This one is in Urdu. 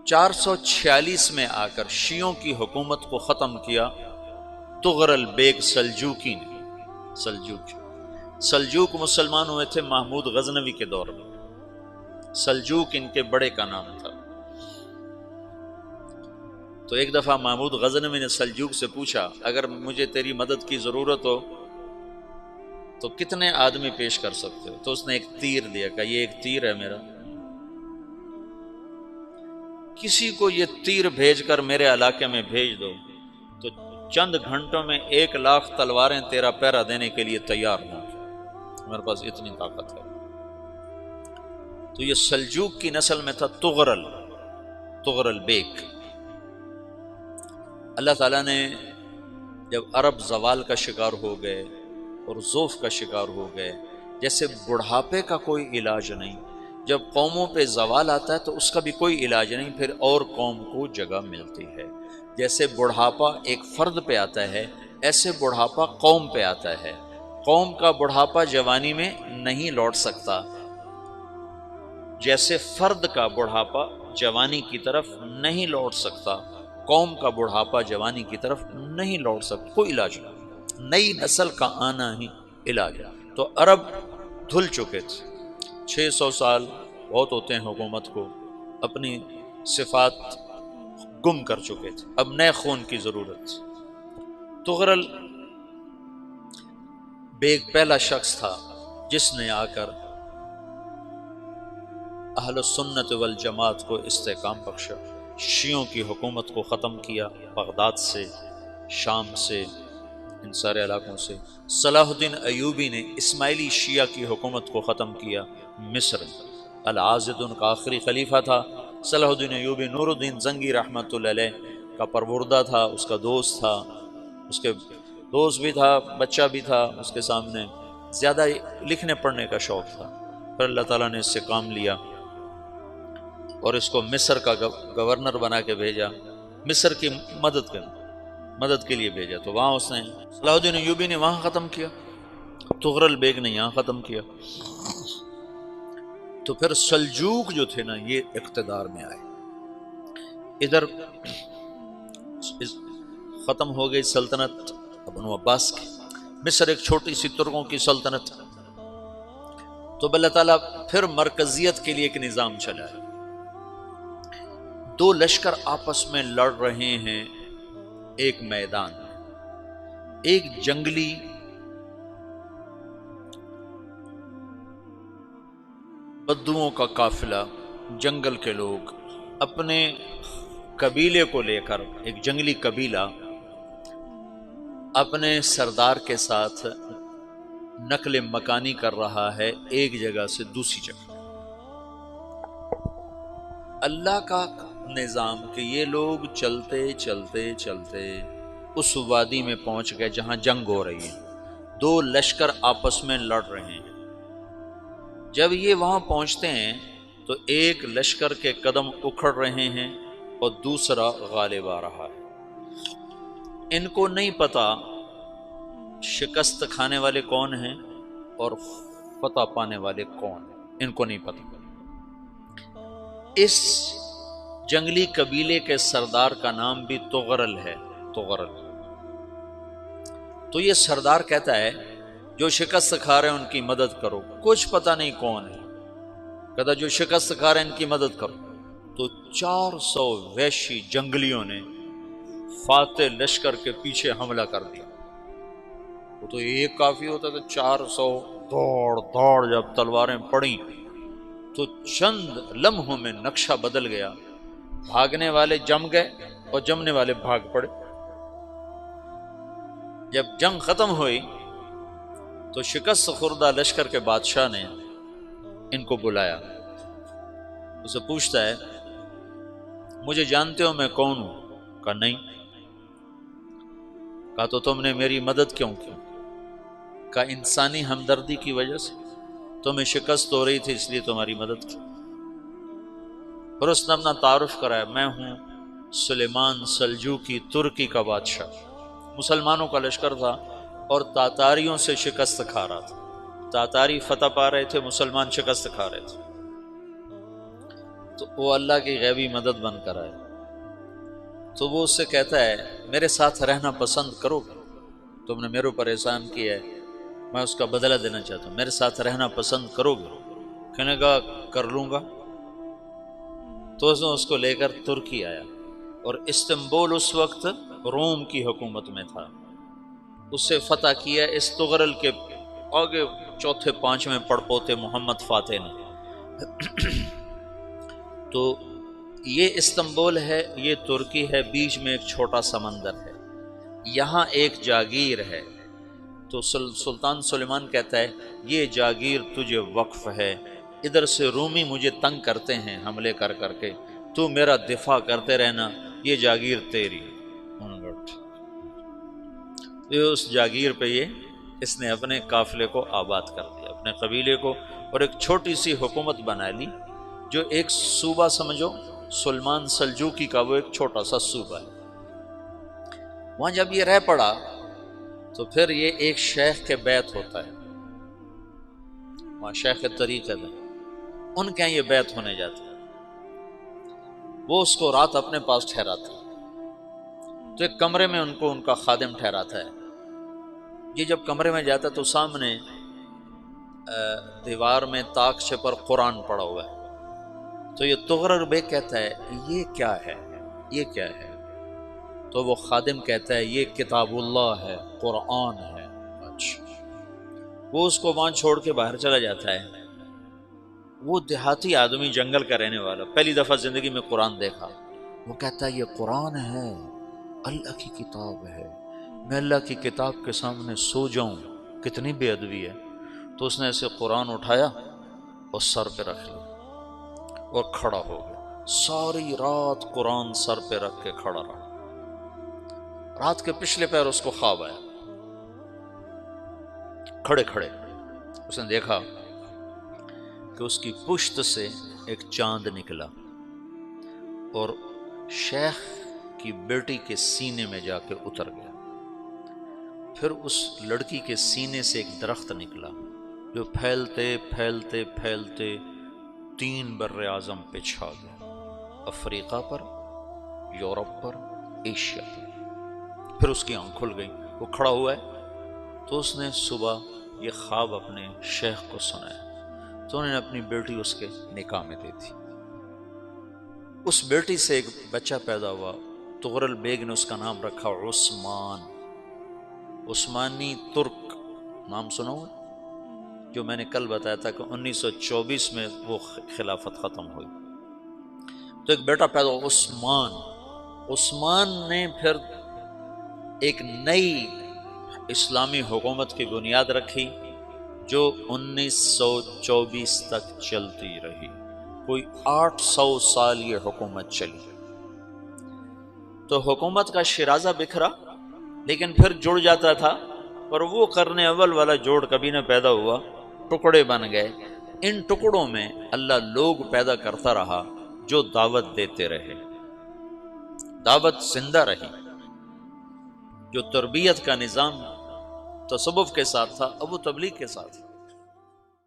446 میں آ کر شیعوں کی حکومت کو ختم کیا تغرل بیگ سلجوکی نے۔ سلجوک مسلمان ہوئے تھے محمود غزنوی کے دور میں، سلجوک ان کے بڑے کا نام تھا۔ تو ایک دفعہ محمود غزنوی نے سلجوک سے پوچھا اگر مجھے تیری مدد کی ضرورت ہو تو کتنے آدمی پیش کر سکتے ہو؟ تو اس نے ایک تیر دیا، کہا یہ ایک تیر ہے میرا، کسی کو یہ تیر بھیج کر میرے علاقے میں بھیج دو تو چند گھنٹوں میں 1,00,000 تلواریں تیرا پہرا دینے کے لیے تیار ہوں، میرے پاس اتنی طاقت ہے۔ تو یہ سلجوک کی نسل میں تھا تغرل بیگ۔ اللہ تعالیٰ نے جب عرب زوال کا شکار ہو گئے اور ضعف کا شکار ہو گئے، جیسے بڑھاپے کا کوئی علاج نہیں، جب قوموں پہ زوال آتا ہے تو اس کا بھی کوئی علاج نہیں، پھر اور قوم کو جگہ ملتی ہے۔ جیسے بڑھاپا ایک فرد پہ آتا ہے، ایسے بڑھاپا قوم پہ آتا ہے۔ قوم کا بڑھاپا جوانی میں نہیں لوٹ سکتا، جیسے فرد کا بڑھاپا جوانی کی طرف نہیں لوٹ سکتا، قوم کا بڑھاپا جوانی کی طرف نہیں لوٹ سکتا، کوئی علاج نہیں، نئی نسل کا آنا ہی علاج ہے۔ تو عرب دھل چکے تھے، 600 سال بہت ہوتے ہیں حکومت کو، اپنی صفات گم کر چکے تھے، اب نئے خون کی ضرورت تھی۔ تغرل بیگ پہلا شخص تھا جس نے آ کر اہل السنت والجماعت کو استحکام بخشا، شیعوں کی حکومت کو ختم کیا، بغداد سے، شام سے، ان سارے علاقوں سے۔ صلاح الدین ایوبی نے اسماعیلی شیعہ کی حکومت کو ختم کیا، مصر۔ العاضد ان کا آخری خلیفہ تھا۔ صلاح الدین ایوبی نور الدین زنگی رحمۃ اللہ علیہ کا پروردہ تھا، اس کا دوست تھا، اس کے دوست بھی تھا، بچہ بھی تھا اس کے سامنے، زیادہ لکھنے پڑھنے کا شوق تھا۔ پھر اللہ تعالیٰ نے اس سے کام لیا اور اس کو مصر کا گورنر بنا کے بھیجا، مصر کی مدد کے لیے بھیجا۔ تو وہاں اس نے صلاح الدین ایوبی نے وہاں ختم کیا، تغرل بیگ نے یہاں ختم کیا۔ تو پھر سلجوک جو تھے نا یہ اقتدار میں آئے، ادھر ختم ہو گئی سلطنت بنو عباس کی، مصر ایک چھوٹی سی ترکوں کی سلطنت۔ تو اللہ تعالیٰ پھر مرکزیت کے لیے ایک نظام چلایا، دو لشکر آپس میں لڑ رہے ہیں ایک میدان میں، ایک جنگلی بدوؤں کا قافلہ، جنگل کے لوگ اپنے قبیلے کو لے کر، ایک جنگلی قبیلہ اپنے سردار کے ساتھ نقل مکانی کر رہا ہے ایک جگہ سے دوسری جگہ۔ اللہ کا نظام کہ یہ لوگ چلتے چلتے چلتے اس وادی میں پہنچ گئے جہاں جنگ ہو رہی ہے، دو لشکر آپس میں لڑ رہے ہیں۔ جب یہ وہاں پہنچتے ہیں تو ایک لشکر کے قدم اکھڑ رہے ہیں اور دوسرا غالب آ رہا ہے۔ ان کو نہیں پتا شکست کھانے والے کون ہیں اور فتح پانے والے کون ہیں، ان کو نہیں پتا۔ اس جنگلی قبیلے کے سردار کا نام بھی تغرل ہے، تغرل۔ تو یہ سردار کہتا ہے جو شکست کھا رہے ہیں ان کی مدد کرو، کچھ پتہ نہیں کون ہے، کہتا جو شکست کھا رہے ہیں ان کی مدد کرو۔ تو 400 وحشی جنگلیوں نے فاتح لشکر کے پیچھے حملہ کر دیا۔ وہ تو ایک کافی ہوتا تھا، 400 دوڑ جب تلواریں پڑیں تو چند لمحوں میں نقشہ بدل گیا، بھاگنے والے جم گئے اور جمنے والے بھاگ پڑے۔ جب جنگ ختم ہوئی تو شکست خوردہ لشکر کے بادشاہ نے ان کو بلایا، اسے پوچھتا ہے مجھے جانتے ہو میں کون ہوں؟ کہا نہیں۔ کہا تو تم نے میری مدد کیوں کی؟ کہا انسانی ہمدردی کی وجہ سے، تمہیں شکست ہو رہی تھی اس لیے تمہاری مدد کی۔ پھر اس نے اپنا تعارف کرایا، میں ہوں سلیمان سلجوکی، ترکی کا بادشاہ۔ مسلمانوں کا لشکر تھا اور تاتاریوں سے شکست کھا رہا تھا، تاتاری فتح پا رہے تھے، مسلمان شکست کھا رہے تھے۔ تو وہ اللہ کی غیبی مدد بن کر آئے، تو وہ اس سے کہتا ہے میرے ساتھ رہنا پسند کرو گے؟ تم نے میرے اوپر احسان کیا ہے، میں اس کا بدلہ دینا چاہتا ہوں، میرے ساتھ رہنا پسند کرو گے؟ کہنے کا کر لوں گا۔ تو اس کو لے کر ترکی آیا، اور استنبول اس وقت روم کی حکومت میں تھا، اسے فتح کیا اس تغرل کے آگے چوتھے پانچویں پڑپوتے محمد فاتح نے۔ تو یہ استنبول ہے، یہ ترکی ہے، بیچ میں ایک چھوٹا سمندر ہے، یہاں ایک جاگیر ہے۔ تو سلطان سلیمان کہتا ہے یہ جاگیر تجھے وقف ہے، ادھر سے رومی مجھے تنگ کرتے ہیں حملے کر کر کے، تو میرا دفاع کرتے رہنا، یہ جاگیر تیری۔ یہ اس جاگیر پہ اس نے اپنے قافلے کو آباد کر دیا، اپنے قبیلے کو، اور ایک چھوٹی سی حکومت بنا لی، جو ایک صوبہ سمجھو سلمان سلجوقی کا، وہ ایک چھوٹا سا صوبہ ہے۔ وہاں جب یہ رہ پڑا تو پھر یہ ایک شیخ کے بیعت ہوتا ہے، وہاں شیخ طریقت ہے، ان کے یہ بیعت ہونے جاتا ہے، وہ اس کو رات اپنے پاس ٹھہراتا ہے، تو ایک کمرے میں ان کو ان کا خادم ٹھہراتا ہے۔ یہ جب کمرے میں جاتا ہے تو سامنے دیوار میں طاقچے پر قرآن پڑا ہوا ہے، تو یہ تغرل بیگ کہتا ہے یہ کیا ہے، یہ کیا ہے؟ تو وہ خادم کہتا ہے یہ کتاب اللہ ہے، قرآن ہے۔ اچھا، وہ اس کو وہاں چھوڑ کے باہر چلا جاتا ہے۔ وہ دیہاتی آدمی، جنگل کا رہنے والا، پہلی دفعہ زندگی میں قرآن دیکھا، وہ کہتا ہے یہ قرآن ہے، اللہ کی کتاب ہے، میں اللہ کی کتاب کے سامنے سو جاؤں، کتنی بے ادبی ہے۔ تو اس نے ایسے قرآن اٹھایا اور سر پہ رکھ لیا اور کھڑا ہو گیا، ساری رات قرآن سر پہ رکھ کے کھڑا رہا۔ رات کے پچھلے پہر اس کو خواب آیا، کھڑے کھڑے اس نے دیکھا کہ اس کی پشت سے ایک چاند نکلا اور شیخ کی بیٹی کے سینے میں جا کے اتر گیا۔ پھر اس لڑکی کے سینے سے ایک درخت نکلا جو پھیلتے پھیلتے پھیلتے 3 بر اعظم پہ چھا گیا، افریقہ پر، یورپ پر، ایشیا پر۔ پھر اس کی آنکھ کھل گئی، وہ کھڑا ہوا ہے، تو اس نے صبح یہ خواب اپنے شیخ کو سنایا، تو انہوں نے اپنی بیٹی اس کے نکاح میں دے دی۔ اس بیٹی سے ایک بچہ پیدا ہوا، تغرل بیگ نے اس کا نام رکھا عثمان، عثمانی ترک نام سنا ہوا، جو میں نے کل بتایا تھا کہ 1924 میں وہ خلافت ختم ہوئی۔ تو ایک بیٹا پیدا ہوا عثمان۔ عثمان نے پھر ایک نئی اسلامی حکومت کی بنیاد رکھی جو 1924 تک چلتی رہی، کوئی 800 سال یہ حکومت چلی۔ تو حکومت کا شیرازہ بکھرا، لیکن پھر جڑ جاتا تھا، پر وہ قرن اول والا جوڑ کبھی نہ پیدا ہوا، ٹکڑے بن گئے۔ ان ٹکڑوں میں اللہ لوگ پیدا کرتا رہا جو دعوت دیتے رہے، دعوت زندہ رہی۔ جو تربیت کا نظام تصوف کے ساتھ تھا، اب وہ تبلیغ کے ساتھ۔